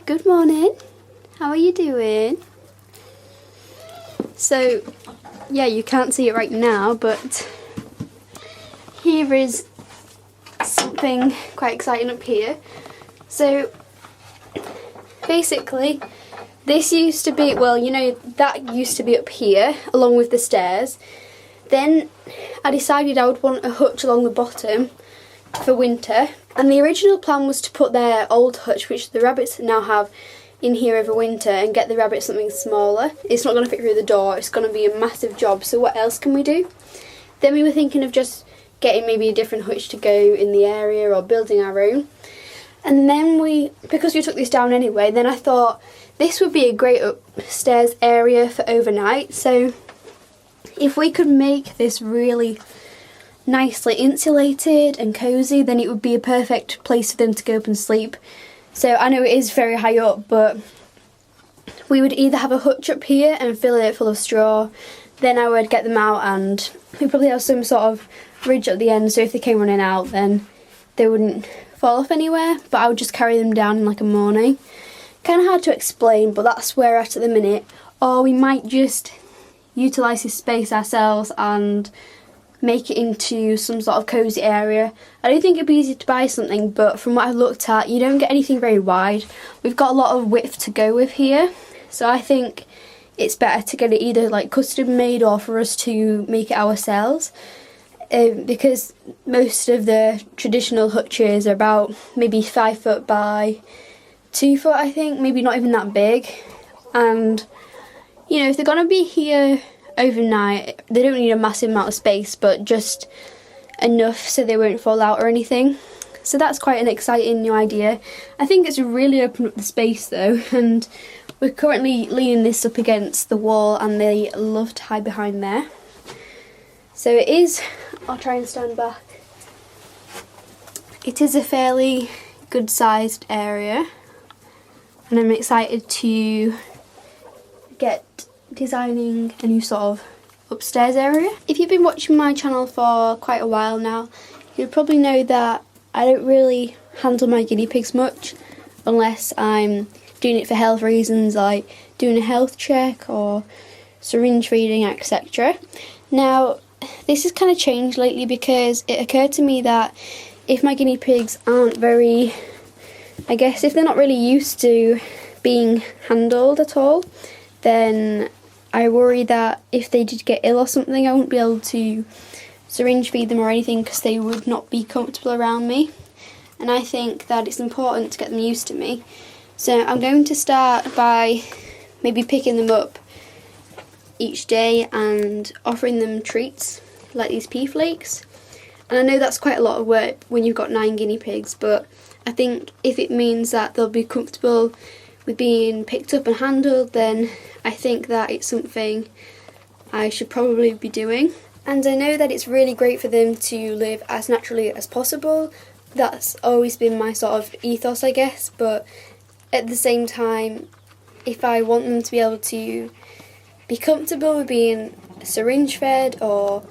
Good morning. How are you doing? So, yeah, you can't see it right now, but here is something quite exciting up here. So, basically, this used to be, well, you know, that used to be up here, along with the stairs. Then I decided I would want a hutch along the bottom for winter. And the original plan was to put their old hutch, which the rabbits now have, in here over winter and get the rabbits something smaller. It's not going to fit through the door, it's going to be a massive job, so what else can we do? Then we were thinking of just getting maybe a different hutch to go in the area or building our own. And then because we took this down anyway, then I thought this would be a great upstairs area for overnight. So if we could make this really nicely insulated and cosy, then it would be a perfect place for them to go up and sleep. So I know it is very high up, but we would either have a hutch up here and fill it full of straw, then I would get them out and we'd probably have some sort of ridge at the end, so if they came running out then they wouldn't fall off anywhere, but I would just carry them down in like a morning. Kind of hard to explain, but that's where we're at the minute. Or we might just utilise this space ourselves and make it into some sort of cosy area. I don't think it'd be easy to buy something, but from what I've looked at, you don't get anything very wide. We've got a lot of width to go with here, so I think it's better to get it either like custom made or for us to make it ourselves, because most of the traditional hutches are about maybe 5 foot by 2 foot, I think, maybe not even that big. And you know, if they're gonna be here overnight, they don't need a massive amount of space, but just enough so they won't fall out or anything. So that's quite an exciting new idea. I think it's really opened up the space though, and we're currently leaning this up against the wall and they love to hide behind there. So it is, I'll try and stand back. It is a fairly good sized area and I'm excited to get designing a new sort of upstairs area. If you've been watching my channel for quite a while now, you'll probably know that I don't really handle my guinea pigs much unless I'm doing it for health reasons, like doing a health check or syringe feeding, etc. Now, this has kind of changed lately because it occurred to me that if my guinea pigs aren't very, I guess if they're not really used to being handled at all, then I worry that if they did get ill or something, I wouldn't be able to syringe feed them or anything because they would not be comfortable around me. And I think that it's important to get them used to me. So I'm going to start by maybe picking them up each day and offering them treats like these pea flakes. And I know that's quite a lot of work when you've got 9 guinea pigs, but I think if it means that they'll be comfortable with being picked up and handled, then I think that it's something I should probably be doing. And I know that it's really great for them to live as naturally as possible. That's always been my sort of ethos, I guess, but at the same time, if I want them to be able to be comfortable with being syringe fed, or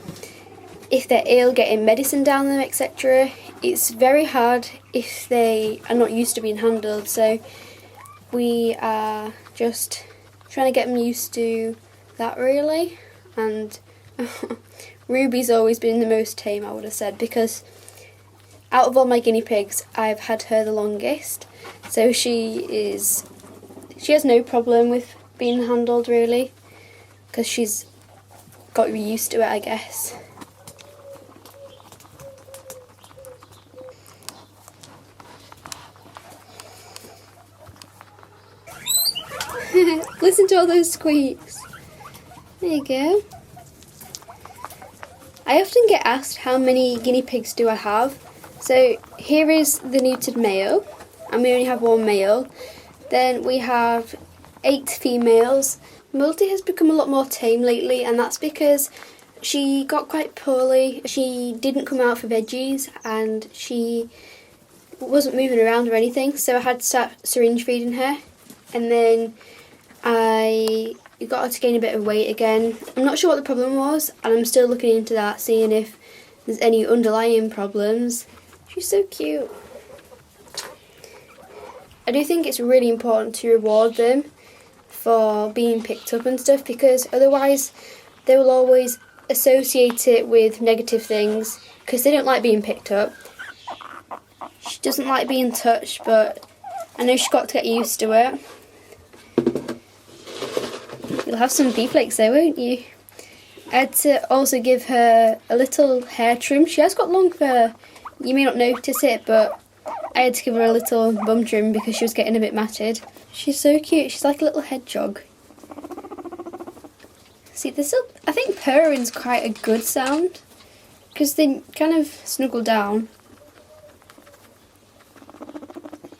if they're ill, getting medicine down them, etc., it's very hard if they are not used to being handled. So we are just trying to get them used to that, really. And Ruby's always been the most tame, I would have said, because out of all my guinea pigs, I've had her the longest. So she has no problem with being handled, really, because she's got used to it, I guess. Listen to all those squeaks. There you go. I often get asked how many guinea pigs do I have. So here is the neutered male, and we only have 1 male. Then we have 8 females. Multi has become a lot more tame lately, and that's because she got quite poorly. She didn't come out for veggies and she wasn't moving around or anything, so I had to start syringe feeding her. And then I got her to gain a bit of weight again. I'm not sure what the problem was, and I'm still looking into that, seeing if there's any underlying problems. She's so cute. I do think it's really important to reward them for being picked up and stuff, because otherwise they will always associate it with negative things because they don't like being picked up. She doesn't like being touched, but I know she's got to get used to it. You'll have some bee flakes though, won't you? I had to also give her a little hair trim. She has got long fur. You may not notice it, but I had to give her a little bum trim because she was getting a bit matted. She's so cute. She's like a little hedgehog. See, there's still, I think purring's quite a good sound because they kind of snuggle down.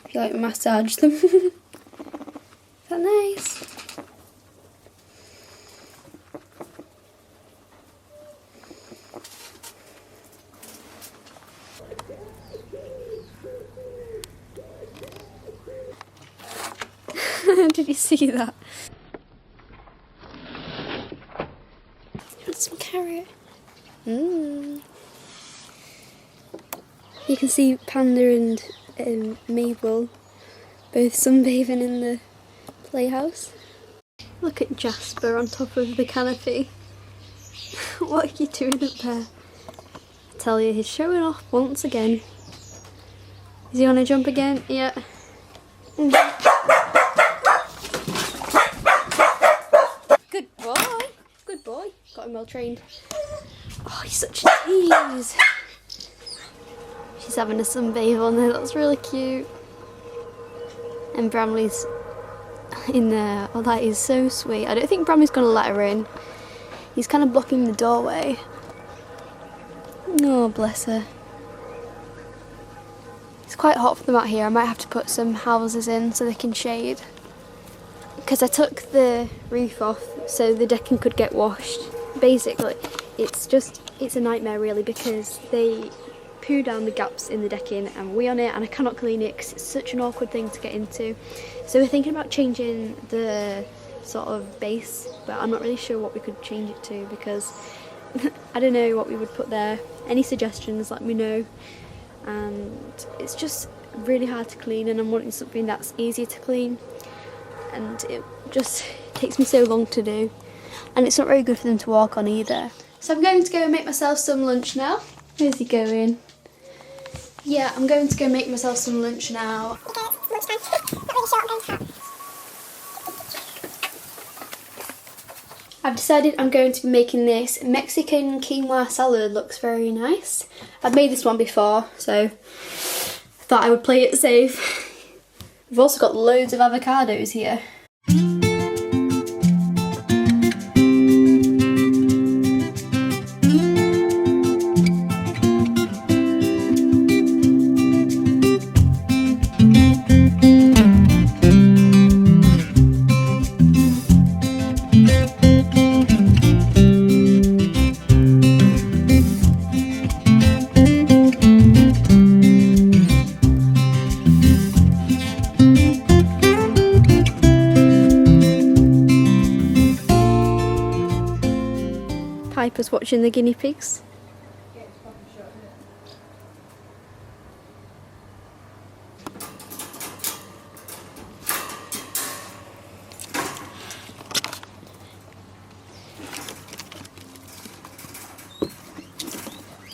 If you like massage them. Is that nice? Did you see that? Some carrot. You can see Panda and Mabel both sunbathing in the playhouse. Look at Jasper on top of the canopy. What are you doing up there? I tell you, he's showing off once again. Is he on a jump again? Yeah. Good boy. Good boy. Got him well trained. Oh, he's such a tease. She's having a sunbathe on there. That's really cute. And Bramley's in there. Oh, that is so sweet. I don't think Bramley's going to let her in. He's kind of blocking the doorway. Oh, bless her. It's quite hot for them out here. I might have to put some houses in so they can shade. Because I took the roof off so the decking could get washed. Basically, it's a nightmare really, because they poo down the gaps in the decking and wee on it, and I cannot clean it because it's such an awkward thing to get into. So we're thinking about changing the sort of base, but I'm not really sure what we could change it to because I don't know what we would put there. Any suggestions, let me know. And it's just really hard to clean, and I'm wanting something that's easier to clean, and it just takes me so long to do, and it's not very good for them to walk on either. So I'm going to go and make myself some lunch now. Where's he going? Yeah, I'm going to go make myself some lunch now. I've decided I'm going to be making this Mexican quinoa salad. Looks very nice. I've made this one before, so I thought I would play it safe. We've also got loads of avocados here. Piper's watching the guinea pigs.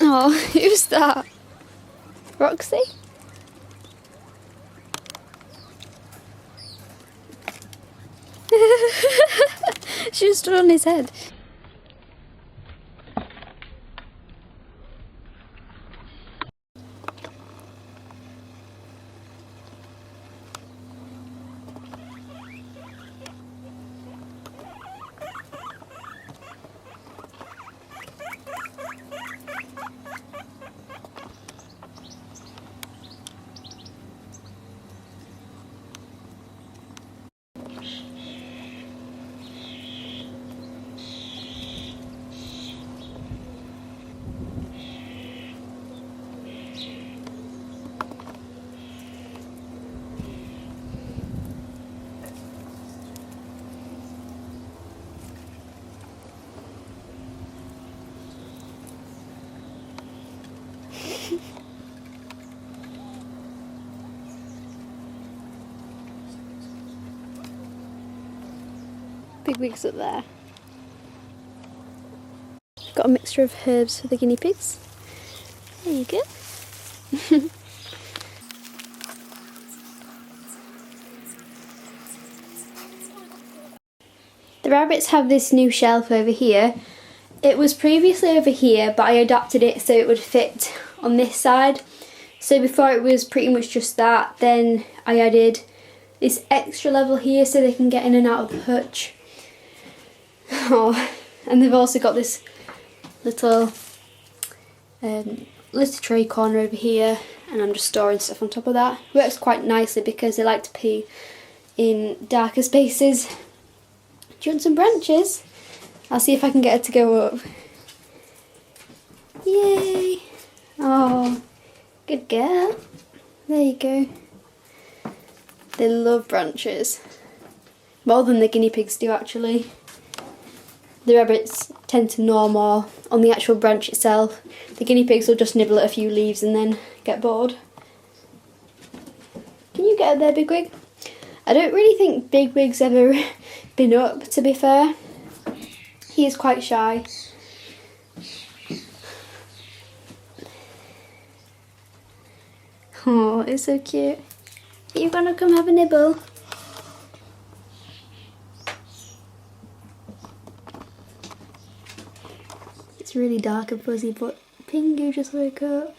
Oh, who's that? Roxy? She just stood on his head. Big wigs up there. Got a mixture of herbs for the guinea pigs. There you go. The rabbits have this new shelf over here. It was previously over here, but I adapted it so it would fit on this side. So before it was pretty much just that, then I added this extra level here so they can get in and out of the hutch. Oh, and they've also got this little litter tray corner over here, and I'm just storing stuff on top of that. It works quite nicely because they like to pee in darker spaces. Do you want some branches? I'll see if I can get her to go up. Yay! Oh, good girl. There you go. They love branches. More than the guinea pigs do, actually. The rabbits tend to gnaw more on the actual branch itself. The guinea pigs will just nibble at a few leaves and then get bored. Can you get up there, Big Wig? I don't really think Big Wig's ever been up, to be fair. He is quite shy. Oh, it's so cute. Are you gonna come have a nibble? It's really dark and fuzzy, but Pingu just woke up.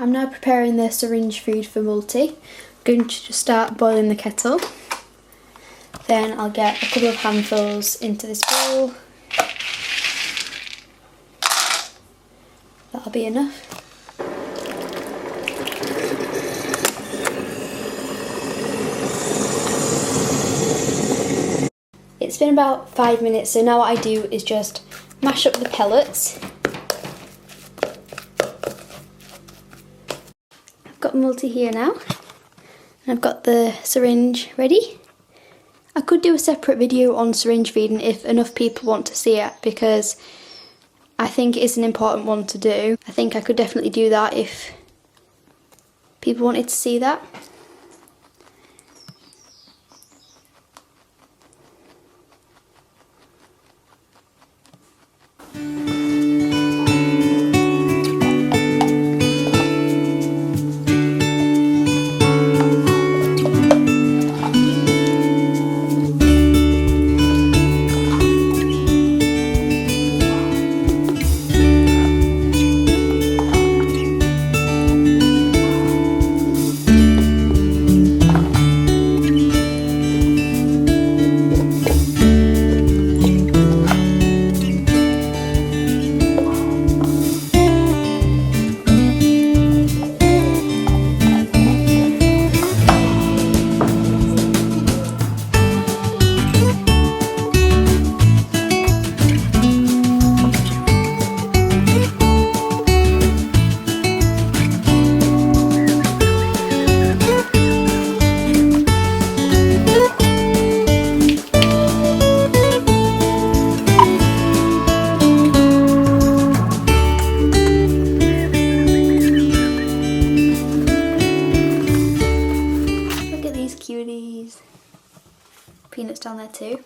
I'm now preparing the syringe food for Multi. I'm going to just start boiling the kettle. Then I'll get a couple of handfuls into this bowl. That'll be enough. It's been about 5 minutes, so now what I do is just mash up the pellets. Got Multi here now, and I've got the syringe ready. I could do a separate video on syringe feeding if enough people want to see it, because I think it's an important one to do. I think I could definitely do that if people wanted to see that. Peanuts down there too.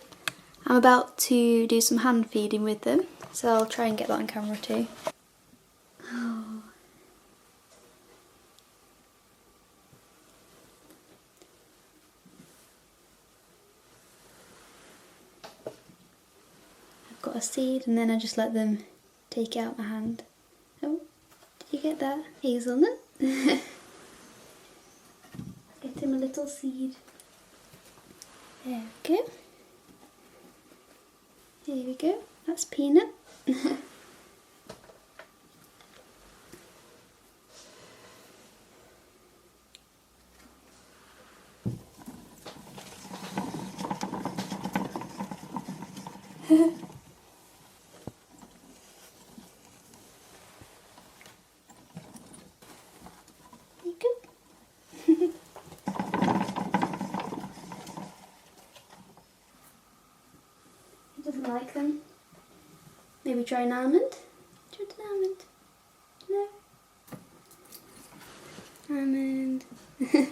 I'm about to do some hand feeding with them, so I'll try and get that on camera too. Oh. I've got a seed and then I just let them take it out my hand. Oh, did you get that? Hazelnut? Get him a little seed. There we go. Here we go. That's Peanut. You go. He doesn't like them. Maybe try an almond? Do you want an almond? No? Almond.